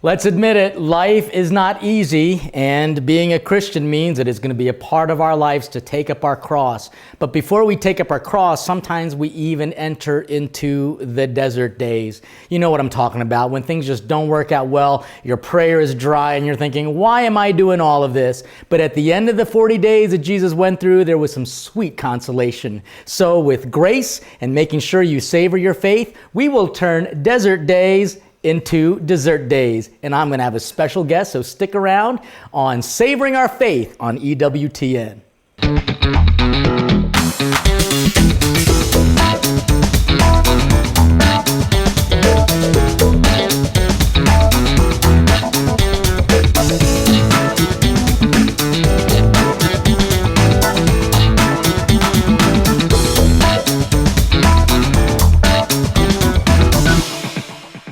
Let's admit it, life is not easy, and being a Christian means it is going to be a part of our lives to take up our cross. But before we take up our cross, sometimes we even enter into the desert days. You know what I'm talking about, when things just don't work out well, your prayer is dry, and you're thinking, why am I doing all of this? But at the end of the 40 days that Jesus went through, there was some sweet consolation. So with grace and making sure you savor your faith, we will turn desert days into dessert days. And I'm going to have a special guest, so stick around on Savoring Our Faith on EWTN.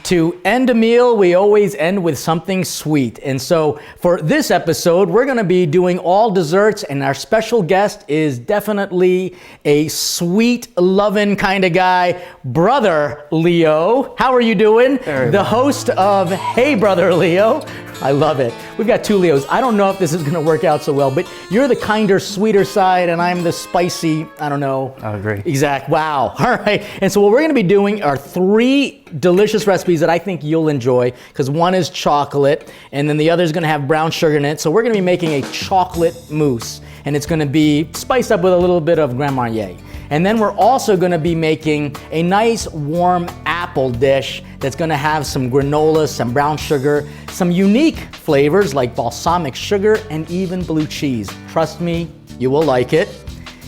To end a meal, we always end with something sweet. And so for this episode, we're going to be doing all desserts, and our special guest is definitely a sweet, loving kind of guy, Brother Leo. How are you doing? The host of Hey Brother Leo. I love it. We've got two Leos. I don't know if this is going to work out so well, but you're the kinder, sweeter side, and I'm the spicy, I don't know. I agree. Exact. Wow. All right. And so what we're going to be doing are 3 delicious recipes that I think you'll enjoy, because one is chocolate, and then the other is going to have brown sugar in it. So we're going to be making a chocolate mousse, and it's going to be spiced up with a little bit of Grand Marnier. And then we're also going to be making a nice warm apple dish that's going to have some granola, some brown sugar, some unique flavors like balsamic sugar, and even blue cheese. Trust me, you will like it.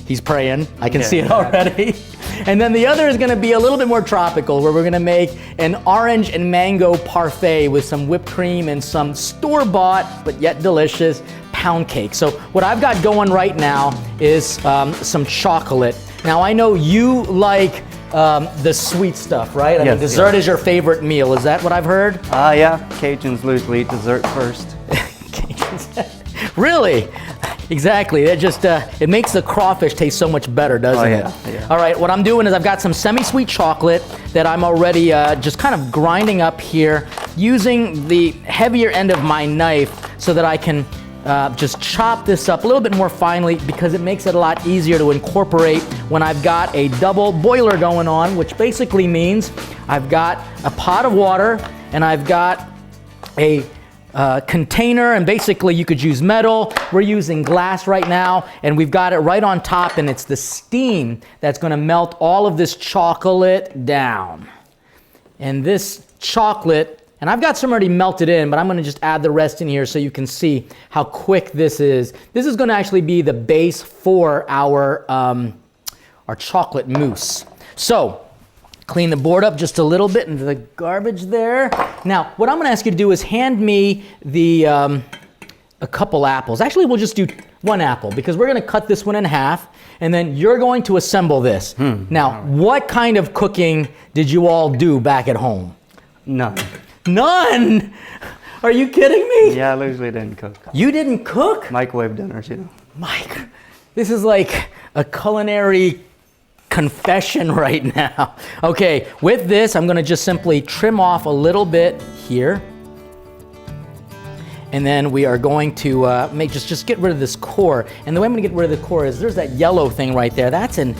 He's praying. I can see it already. And then the other is going to be a little bit more tropical, where we're going to make an orange and mango parfait with some whipped cream and some store-bought but yet delicious pound cake. So what I've got going right now is some chocolate. Now, I know you like the sweet stuff, right? I mean, dessert is your favorite meal. Is that what I've heard? Yeah. Cajuns usually eat dessert first. Cajuns. Really? Exactly. It just it makes the crawfish taste so much better, doesn't it? Yeah. All right. What I'm doing is I've got some semi-sweet chocolate that I'm already just kind of grinding up here, using the heavier end of my knife so that I can just chop this up a little bit more finely, because it makes it a lot easier to incorporate when I've got a double boiler going on, which basically means I've got a pot of water and I've got a container, and basically you could use metal. We're using glass right now, and we've got it right on top, and it's the steam that's going to melt all of this chocolate down. And this chocolate, and I've got some already melted in, but I'm going to just add the rest in here so you can see how quick this is. This is going to actually be the base for our chocolate mousse. So clean the board up just a little bit into the garbage there. Now, what I'm going to ask you to do is hand me a couple apples. Actually, we'll just do 1 apple, because we're going to cut this one in half, and then you're going to assemble this. Now, what kind of cooking did you all do back at home? None. None? Are you kidding me? Yeah, I usually didn't cook. You didn't cook? Microwave dinners, Mike, this is like a culinary confession right now. Okay, with this, I'm going to just simply trim off a little bit here. And then we are going to just get rid of this core. And the way I'm going to get rid of the core is there's that yellow thing right there. That's an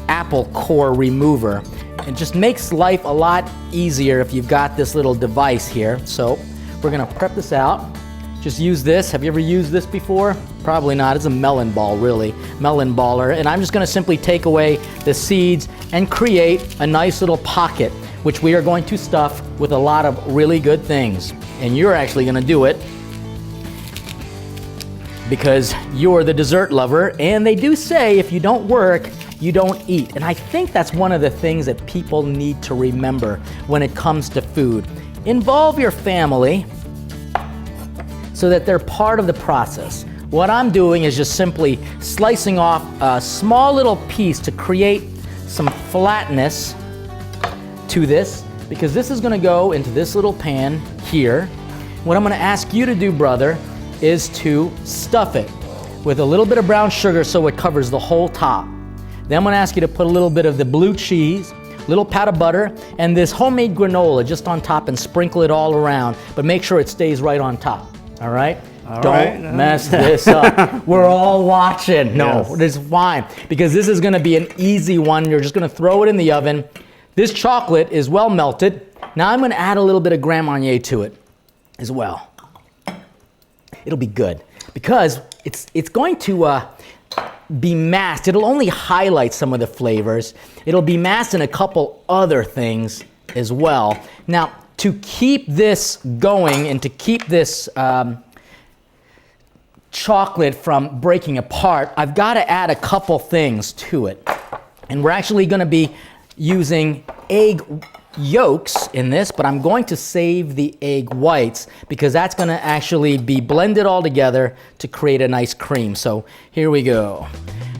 apple core remover. It just makes life a lot easier if you've got this little device here. So we're going to prep this out. Just use this. Have you ever used this before? Probably not. It's a melon ball, really. Melon baller. And I'm just going to simply take away the seeds and create a nice little pocket, which we are going to stuff with a lot of really good things. And you're actually going to do it because you're the dessert lover. And they do say if you don't work, you don't eat. And I think that's one of the things that people need to remember when it comes to food. Involve your family so that they're part of the process. What I'm doing is just simply slicing off a small little piece to create some flatness to this, because this is going to go into this little pan here. What I'm going to ask you to do, brother, is to stuff it with a little bit of brown sugar so it covers the whole top. Then I'm going to ask you to put a little bit of the blue cheese little pat of butter, and this homemade granola just on top, and sprinkle it all around, but make sure it stays right on top, all right? Don't mess this up. We're all watching. No, Yes. this is fine, because this is gonna be an easy one. You're just gonna throw it in the oven. This chocolate is well melted. Now I'm gonna add a little bit of Grand Marnier to it as well. It'll be good, because it's going to be masked. It'll only highlight some of the flavors. It'll be masked in a couple other things as well. Now, to keep this going and to keep this chocolate from breaking apart, I've got to add a couple things to it. And we're actually going to be using egg yolks in this, but I'm going to save the egg whites, because that's going to actually be blended all together to create a nice cream. So here we go.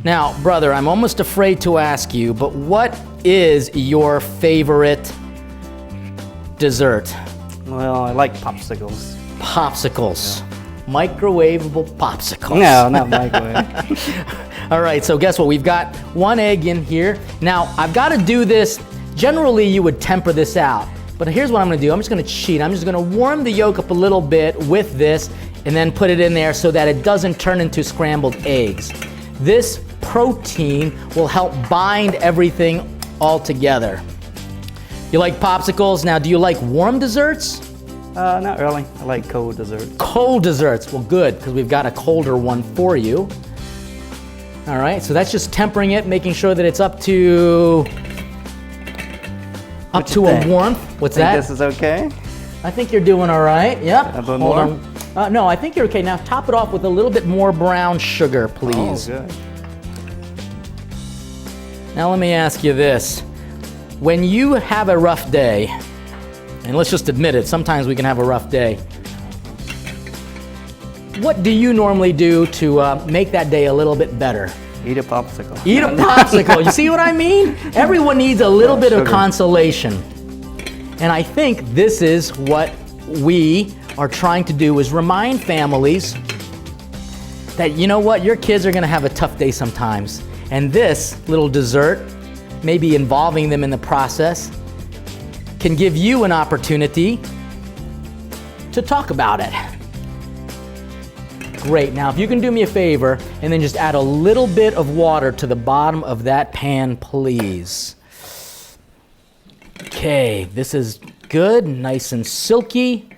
Now, brother, I'm almost afraid to ask you, but what is your favorite dessert? Well, I like popsicles. Popsicles. Microwavable popsicles. No, not microwave. All right, so guess what? We've got one egg in here. Now, I've got to do this. Generally, you would temper this out, but here's what I'm gonna do. I'm just gonna cheat. I'm just gonna warm the yolk up a little bit with this, and then put it in there so that it doesn't turn into scrambled eggs. This protein will help bind everything all together. You like popsicles? Now, do you like warm desserts? Not really. I like cold dessert. Cold desserts. Well, good, because we've got a colder one for you. All right, so that's just tempering it, making sure that it's up to a warmth. What's that? This is okay? I think you're doing all right. Yep. A little Hold more? on. No, I think you're okay. Now top it off with a little bit more brown sugar, please. Oh, good. Now let me ask you this. When you have a rough day, and let's just admit it, sometimes we can have a rough day, what do you normally do to make that day a little bit better? Eat a popsicle. Eat a popsicle. You see what I mean? Everyone needs a little bit of sugar. consolation. And I think this is what we are trying to do, is remind families that, you know what, your kids are going to have a tough day sometimes. And this little dessert, maybe involving them in the process, can give you an opportunity to talk about it. Great. Now, if you can do me a favor and then just add a little bit of water to the bottom of that pan, please. Okay, this is good, nice and silky.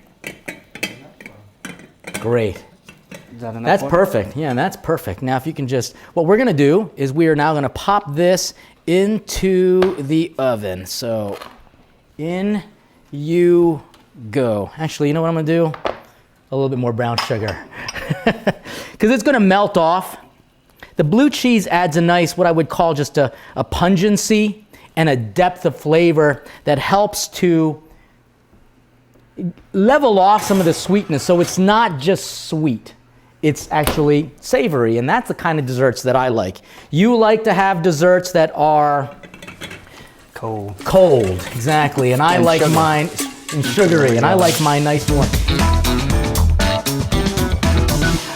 Great. Is that enough That's water? perfect. Yeah, that's perfect. Now, if you can just, what we're gonna do is we are now gonna pop this into the oven. So, in you go. Actually, you know what I'm gonna do? A little bit more brown sugar. Because it's gonna melt off. The blue cheese adds a nice, what I would call just a pungency and a depth of flavor that helps to level off some of the sweetness. So it's not just sweet. It's actually savory, and that's the kind of desserts that I like. You like to have desserts that are Cold. cold, exactly, and I like sugar. mine and sugary, and I like mine nice and warm.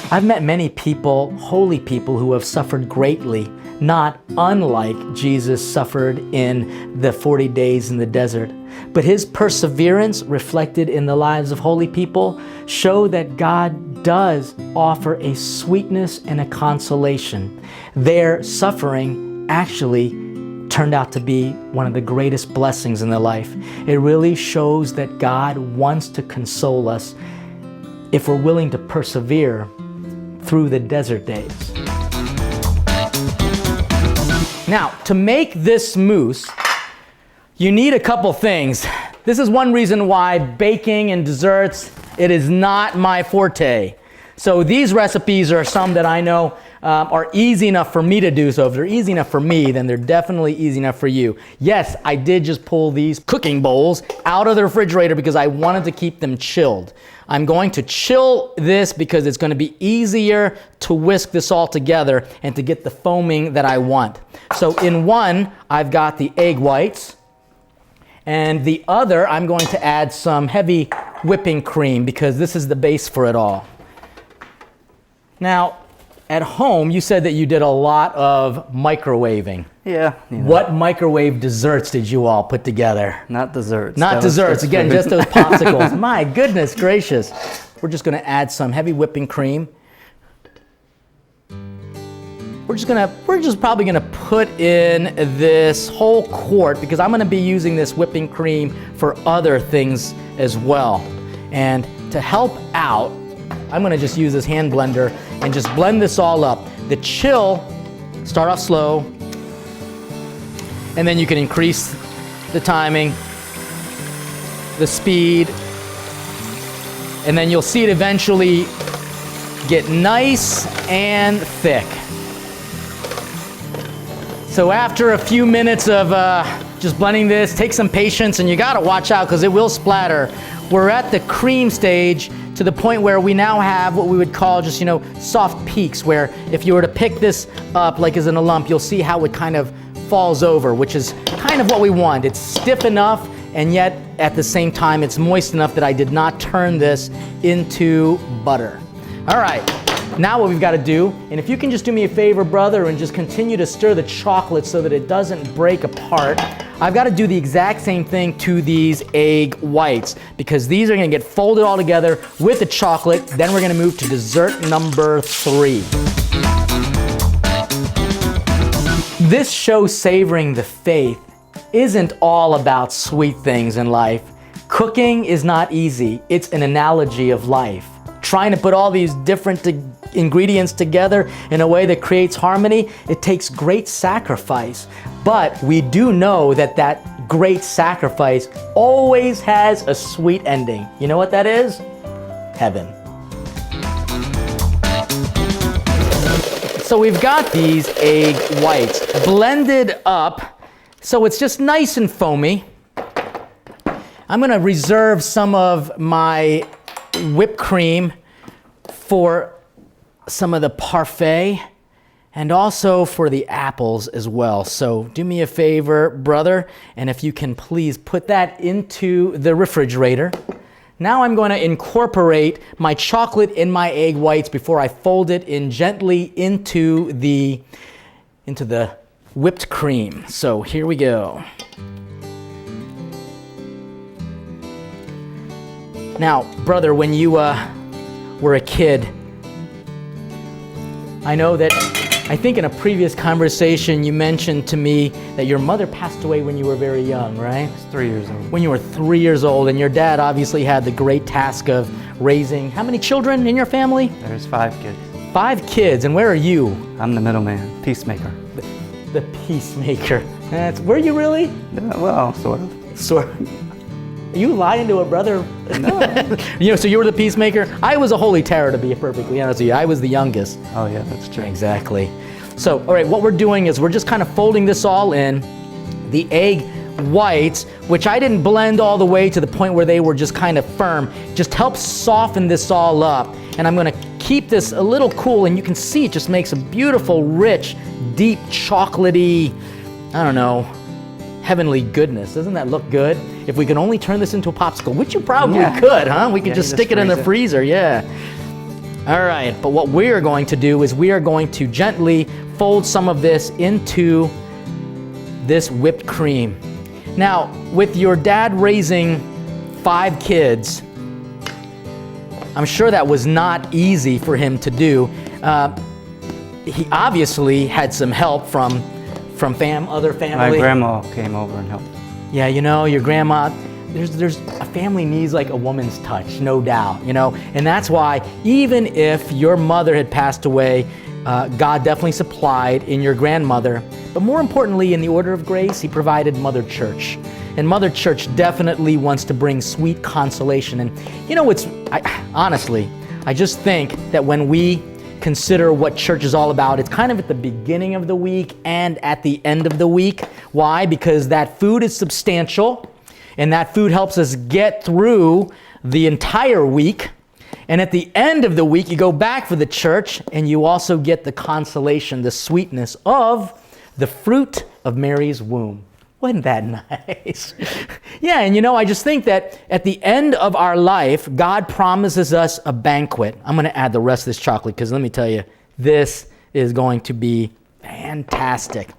I've met many people, holy people, who have suffered greatly, not unlike Jesus suffered in the 40 days in the desert. But his perseverance, reflected in the lives of holy people, show that God does offer a sweetness and a consolation. Their suffering actually turned out to be one of the greatest blessings in their life. It really shows that God wants to console us if we're willing to persevere through the desert days. Now, to make this mousse, you need a couple things. This is one reason why baking and desserts, it is not my forte. So these recipes are some that I know are easy enough for me to do. So if they're easy enough for me, then they're definitely easy enough for you. Yes, I did just pull these cooking bowls out of the refrigerator because I wanted to keep them chilled. I'm going to chill this because it's going to be easier to whisk this all together and to get the foaming that I want. So in one, I've got the egg whites, and the other, I'm going to add some heavy whipping cream because this is the base for it all. Now, at home, you said that you did a lot of microwaving. Yeah. You know. What microwave desserts did you all put together? Not desserts. Not desserts. Again, food. just those popsicles. My goodness gracious. We're just going to add some heavy whipping cream. We're just probably going to put in this whole quart because I'm going to be using this whipping cream for other things as well. And to help out, I'm going to just use this hand blender and just blend this all up. The chill, start off slow, and then you can increase the timing, the speed, and then you'll see it eventually get nice and thick. So after a few minutes of just blending this, take some patience, and you gotta watch out because it will splatter. We're at the cream stage to the point where we now have what we would call just, soft peaks, where if you were to pick this up like as in a lump, you'll see how it kind of falls over, which is kind of what we want. It's stiff enough, and yet at the same time, it's moist enough that I did not turn this into butter. All right. Now what we've got to do, and if you can just do me a favor, brother, and just continue to stir the chocolate so that it doesn't break apart, I've got to do the exact same thing to these egg whites because these are going to get folded all together with the chocolate. Then we're going to move to dessert number 3. This show, Savoring the Faith, isn't all about sweet things in life. Cooking is not easy. It's an analogy of life. Trying to put all these different ingredients together in a way that creates harmony, it takes great sacrifice. But we do know that that great sacrifice always has a sweet ending. You know what that is? Heaven. So we've got these egg whites blended up so it's just nice and foamy. I'm going to reserve some of my whipped cream for some of the parfait and also for the apples as well. So do me a favor, brother, and if you can please put that into the refrigerator. Now I'm going to incorporate my chocolate in my egg whites before I fold it in gently into the whipped cream. So here we go. Now, brother, when you were a kid, I know that, I think in a previous conversation you mentioned to me that your mother passed away when you were very young, right? I was 3 years old. When you were 3 years old, and your dad obviously had the great task of raising, how many children in your family? There's 5 kids. 5 kids, and where are you? I'm the middleman, peacemaker. The peacemaker. Were you really? Yeah, well, sort of. Sort of. Are you lying to a brother? No. So you were the peacemaker? I was a holy terror, to be perfectly honest with you. I was the youngest. Oh yeah, that's true. Exactly. So, all right, what we're doing is we're just kind of folding this all in. The egg whites, which I didn't blend all the way to the point where they were just kind of firm, just helps soften this all up. And I'm going to keep this a little cool, and you can see it just makes a beautiful, rich, deep, chocolatey, I don't know, heavenly goodness. Doesn't that look good? If we can only turn this into a popsicle, which you probably could, huh? We could just stick it in the freezer, yeah. All right, but what we're going to do is we are going to gently fold some of this into this whipped cream. Now, with your dad raising 5 kids, I'm sure that was not easy for him to do. He obviously had some help from other family. My grandma came over and helped. Yeah, your grandma, there's a family needs like a woman's touch, no doubt, and that's why even if your mother had passed away, God definitely supplied in your grandmother, but more importantly, in the order of grace, He provided Mother Church. And Mother Church definitely wants to bring sweet consolation. And honestly, I just think that when we consider what church is all about, it's kind of at the beginning of the week and at the end of the week. Why? Because that food is substantial, and that food helps us get through the entire week. And at the end of the week, you go back for the church, and you also get the consolation, the sweetness of the fruit of Mary's womb. Wasn't that nice? Yeah, and I just think that at the end of our life, God promises us a banquet. I'm going to add the rest of this chocolate because let me tell you, this is going to be fantastic.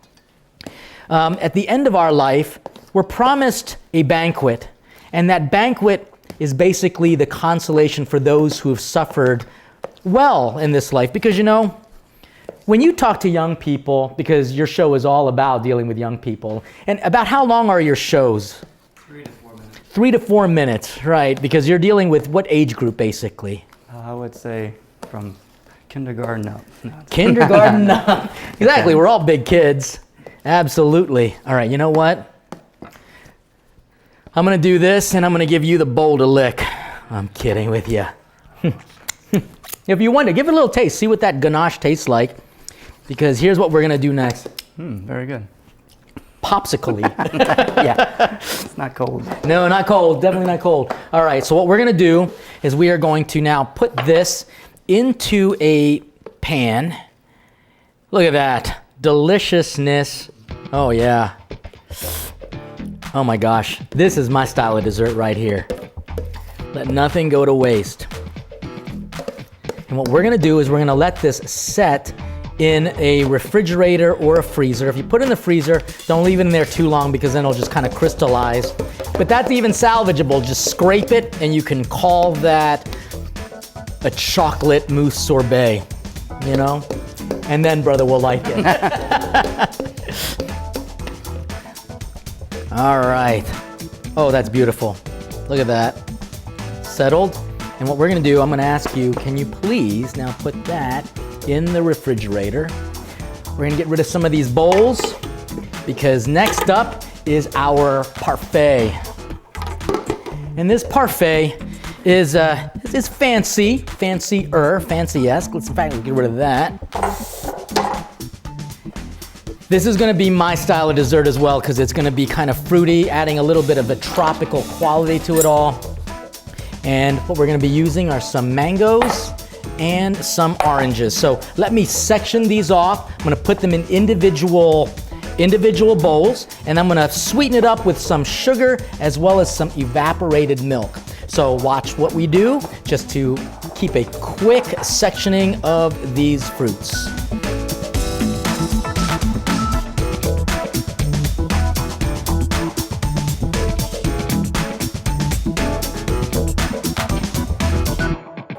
at the end of our life, we're promised a banquet. And that banquet is basically the consolation for those who have suffered well in this life. Because, you know, when you talk to young people, because your show is all about dealing with young people, and about how long are your shows? 3 to 4 minutes. 3 to 4 minutes, right? Because you're dealing with what age group, basically? I would say from kindergarten up. No, Kindergarten up. Exactly, we're all big kids. Absolutely. All right, you know what? I'm going to do this, and I'm going to give you the bowl to lick. I'm kidding with you. If you wonder, give it a little taste. See what that ganache tastes like. Because here's what we're going to do next. Very good. Popsicle-y. Yeah. It's not cold. No, not cold. Definitely not cold. All right, so what we're going to do is we are going to now put this into a pan. Look at that. Deliciousness. Oh, yeah. Oh, my gosh. This is my style of dessert right here. Let nothing go to waste. And what we're going to do is we're going to let this set in a refrigerator or a freezer. If you put it in the freezer, don't leave it in there too long because then it'll just kind of crystallize. But that's even salvageable. Just scrape it and you can call that a chocolate mousse sorbet, you know? And then brother will like it. All right. Oh, that's beautiful. Look at that. Settled. And what we're gonna do, I'm gonna ask you, can you please now put that in the refrigerator? We're gonna get rid of some of these bowls because next up is our parfait. And this parfait is fancy, fancy-esque. Let's in fact get rid of that. This is gonna be my style of dessert as well because it's gonna be kind of fruity, adding a little bit of a tropical quality to it all. And what we're gonna be using are some mangoes and some oranges. So let me section these off. I'm gonna put them in individual bowls, and I'm gonna sweeten it up with some sugar as well as some evaporated milk. So watch what we do just to keep a quick sectioning of these fruits.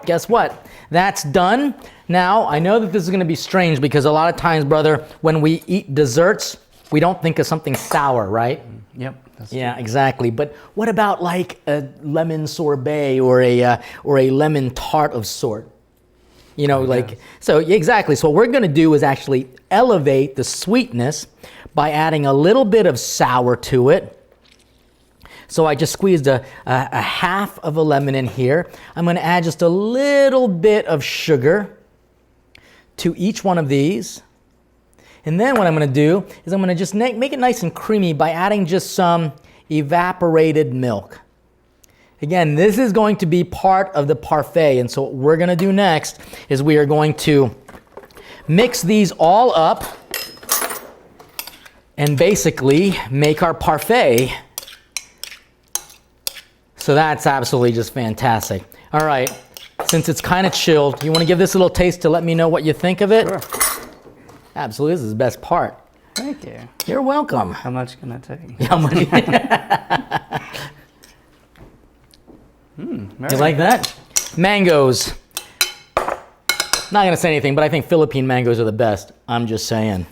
Guess what? That's done. Now, I know that this is gonna be strange because a lot of times, brother, when we eat desserts, we don't think of something sour, right? Yep. That's Yeah, exactly. But what about like a lemon sorbet or a lemon tart of sort? You know, like, so exactly. So what we're gonna do is actually elevate the sweetness by adding a little bit of sour to it. So I just squeezed a half of a lemon in here. I'm gonna add just a little bit of sugar to each one of these. And then what I'm gonna do is I'm gonna just make it nice and creamy by adding just some evaporated milk. Again, this is going to be part of the parfait. And so what we're gonna do next is we are going to mix these all up and basically make our parfait. So that's absolutely just fantastic. All right, since it's kind of chilled, you want to give this a little taste to let me know what you think of it? Sure. Absolutely, this is the best part. Thank you. You're welcome. How much can I take? How much? You like that? Mangoes. Not gonna say anything, but I think Philippine mangoes are the best. I'm just saying.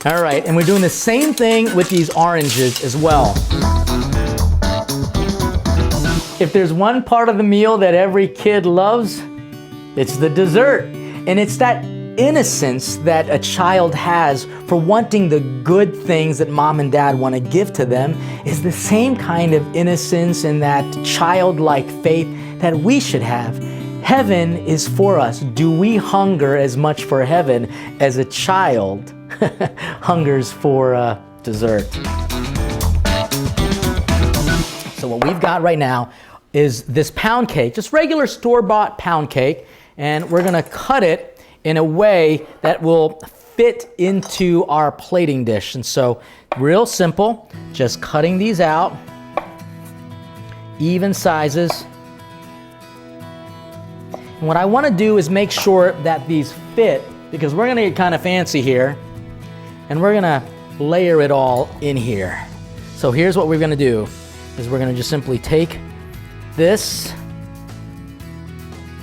All right, and we're doing the same thing with these oranges as well. If there's one part of the meal that every kid loves, it's the dessert. And it's that innocence that a child has for wanting the good things that mom and dad want to give to them is the same kind of innocence and that childlike faith that we should have. Heaven is for us. Do we hunger as much for heaven as a child hungers for dessert? So what we've got right now is this pound cake, just regular store-bought pound cake, and we're gonna cut it in a way that will fit into our plating dish. And so, real simple, just cutting these out, even sizes. And what I wanna do is make sure that these fit, because we're gonna get kind of fancy here, and we're gonna layer it all in here. So here's what we're gonna do, is we're gonna just simply take this,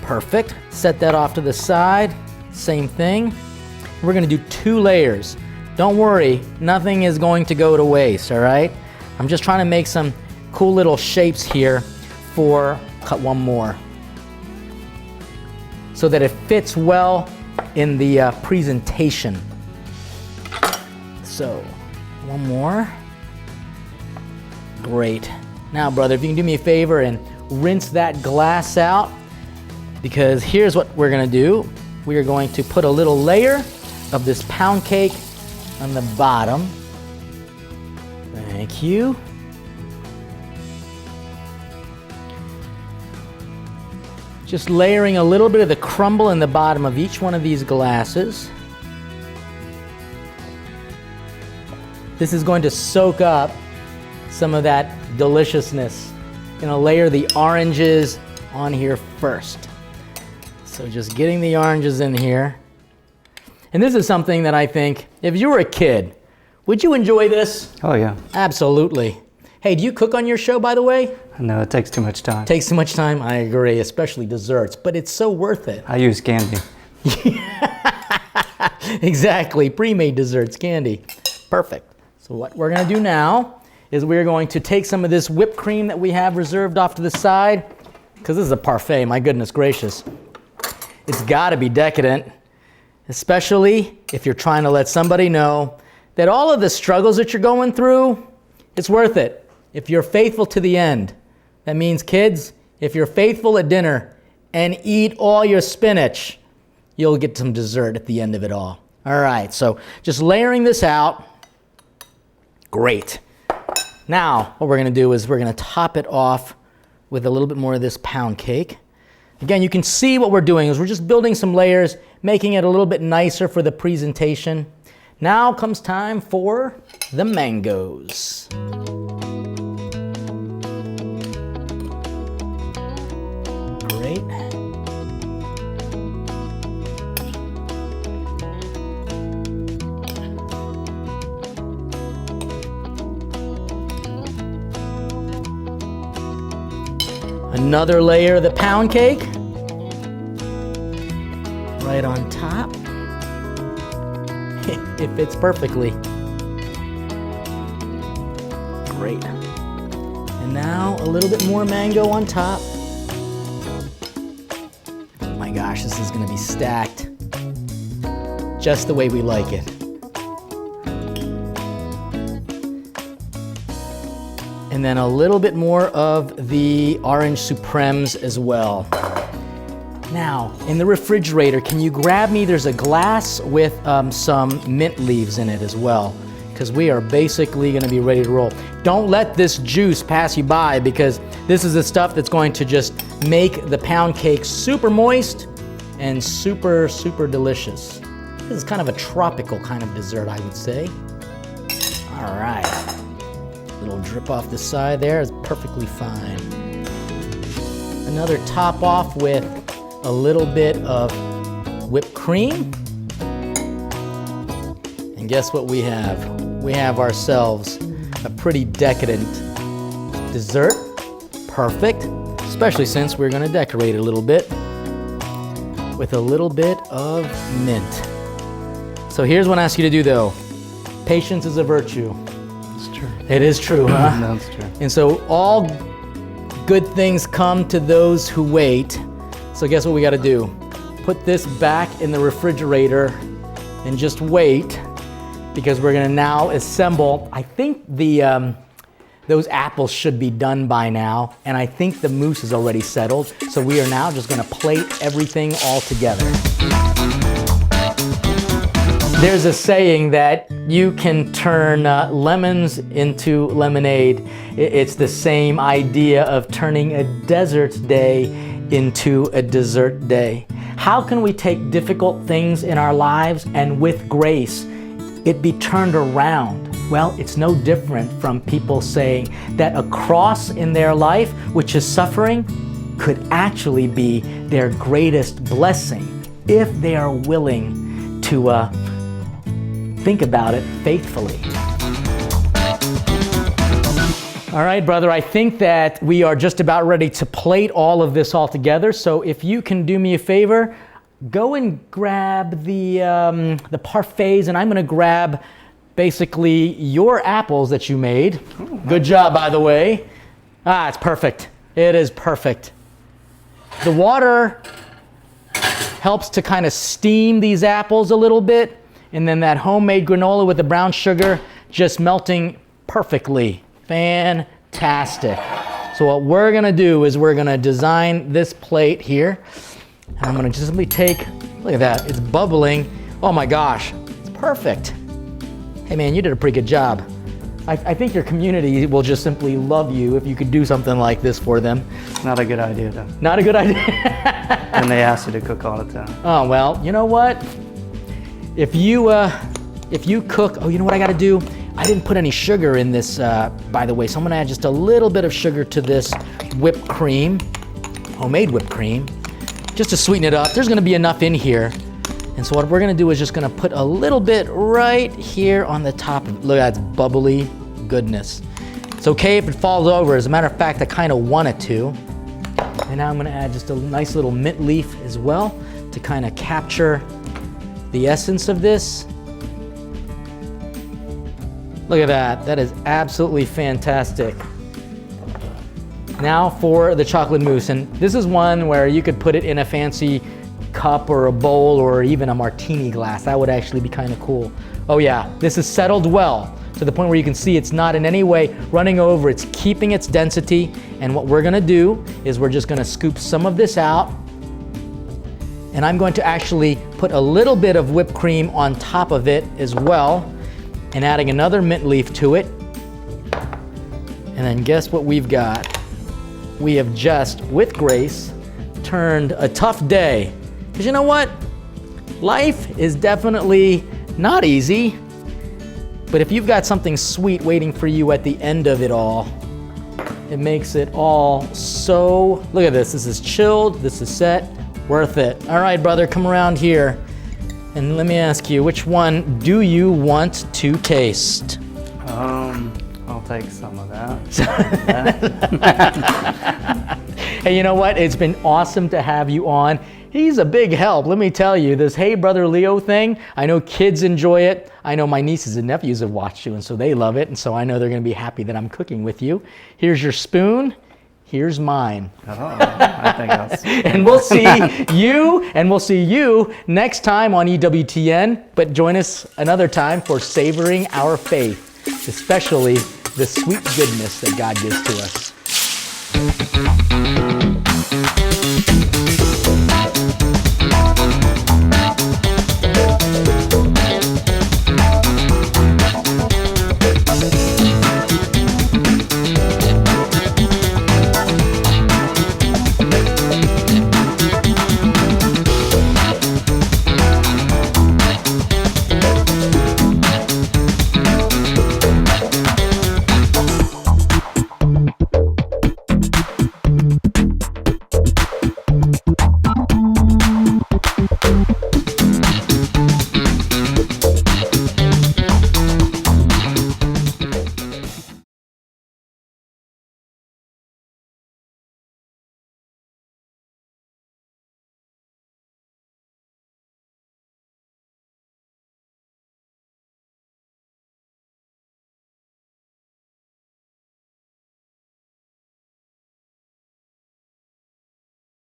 perfect, set that off to the side, same thing. We're gonna do 2 layers. Don't worry, nothing is going to go to waste, all right? I'm just trying to make some cool little shapes here cut one more, so that it fits well in the presentation. So, one more. Great. Now, brother, if you can do me a favor and rinse that glass out, because here's what we're gonna do. We are going to put a little layer of this pound cake on the bottom. Thank you. Just layering a little bit of the crumble in the bottom of each one of these glasses. This is going to soak up some of that deliciousness. Gonna layer the oranges on here first. So just getting the oranges in here. And this is something that I think, if you were a kid, would you enjoy this? Oh yeah. Absolutely. Hey, do you cook on your show, by the way? No, it takes too much time. Takes too much time? I agree, especially desserts, but it's so worth it. I use candy. Exactly, pre-made desserts, candy. Perfect. So what we're gonna do now is we're going to take some of this whipped cream that we have reserved off to the side, because this is a parfait, my goodness gracious. It's gotta be decadent, especially if you're trying to let somebody know that all of the struggles that you're going through, it's worth it. If you're faithful to the end. That means, kids, if you're faithful at dinner and eat all your spinach, you'll get some dessert at the end of it all. All right, so just layering this out. Great. Now, what we're gonna do is we're gonna top it off with a little bit more of this pound cake. Again, you can see what we're doing is we're just building some layers, making it a little bit nicer for the presentation. Now comes time for the mangoes. Great. Another layer of the pound cake. Right on top. It fits perfectly. Great. And now a little bit more mango on top. Oh my gosh, this is gonna be stacked. Just the way we like it. And then a little bit more of the orange supremes as well. Now, in the refrigerator, can you grab me, there's a glass with some mint leaves in it as well, because we are basically gonna be ready to roll. Don't let this juice pass you by, because this is the stuff that's going to just make the pound cake super moist and super, super delicious. This is kind of a tropical kind of dessert, I would say. All right. Little drip off the side there is perfectly fine. Another top off with a little bit of whipped cream. And guess what we have? We have ourselves a pretty decadent dessert. Perfect, especially since we're gonna decorate it a little bit with a little bit of mint. So here's what I ask you to do though. Patience is a virtue. It's true. It is true, huh? That's true. And so all good things come to those who wait. So guess what we gotta do? Put this back in the refrigerator and just wait, because we're gonna now assemble. I think those apples should be done by now, and I think the mousse is already settled. So we are now just gonna plate everything all together. There's a saying that you can turn lemons into lemonade. It's the same idea of turning a desert day into a dessert day. How can we take difficult things in our lives and with grace, it be turned around? Well, it's no different from people saying that a cross in their life, which is suffering, could actually be their greatest blessing if they are willing to think about it faithfully. All right, brother, I think that we are just about ready to plate all of this all together. So if you can do me a favor, go and grab the parfaits, and I'm gonna grab basically your apples that you made. Good job, by the way. Ah, it's perfect. It is perfect. The water helps to kind of steam these apples a little bit, and then that homemade granola with the brown sugar just melting perfectly. Fantastic. So what we're gonna do is we're gonna design this plate here. And I'm gonna just simply take, look at that, it's bubbling. Oh my gosh, it's perfect. Hey man, you did a pretty good job. I think your community will just simply love you if you could do something like this for them. Not a good idea, though. Not a good idea. And they ask you to cook all the time. Oh, well, you know what? If you cook, oh, you know what I gotta do? I didn't put any sugar in this, by the way, so I'm gonna add just a little bit of sugar to this whipped cream, homemade whipped cream, just to sweeten it up. There's gonna be enough in here. And so what we're gonna do is just gonna put a little bit right here on the top of it. Look at that, it's bubbly goodness. It's okay if it falls over. As a matter of fact, I kind of want it to. And now I'm gonna add just a nice little mint leaf as well to kind of capture the essence of this. Look at that, that is absolutely fantastic. Now for the chocolate mousse, and this is one where you could put it in a fancy cup or a bowl or even a martini glass. That would actually be kind of cool. Oh yeah, this is settled well to the point where you can see it's not in any way running over, it's keeping its density. And what we're gonna do is we're just gonna scoop some of this out, and I'm going to actually put a little bit of whipped cream on top of it as well, and adding another mint leaf to it. And then guess what we've got? We have just, with grace, turned a tough day. Because you know what? Life is definitely not easy, but if you've got something sweet waiting for you at the end of it all, it makes it all so, look at this is chilled, this is set, worth it. All right, brother, come around here. And let me ask you, which one do you want to taste? I'll take some of that. Hey, you know what? It's been awesome to have you on. He's a big help, let me tell you. This Hey Brother Leo thing, I know kids enjoy it. I know my nieces and nephews have watched you, and so they love it. And so I know they're gonna be happy that I'm cooking with you. Here's your spoon. Here's mine. Oh, I think that's... And we'll see you next time on EWTN, but join us another time for savoring our faith, especially the sweet goodness that God gives to us.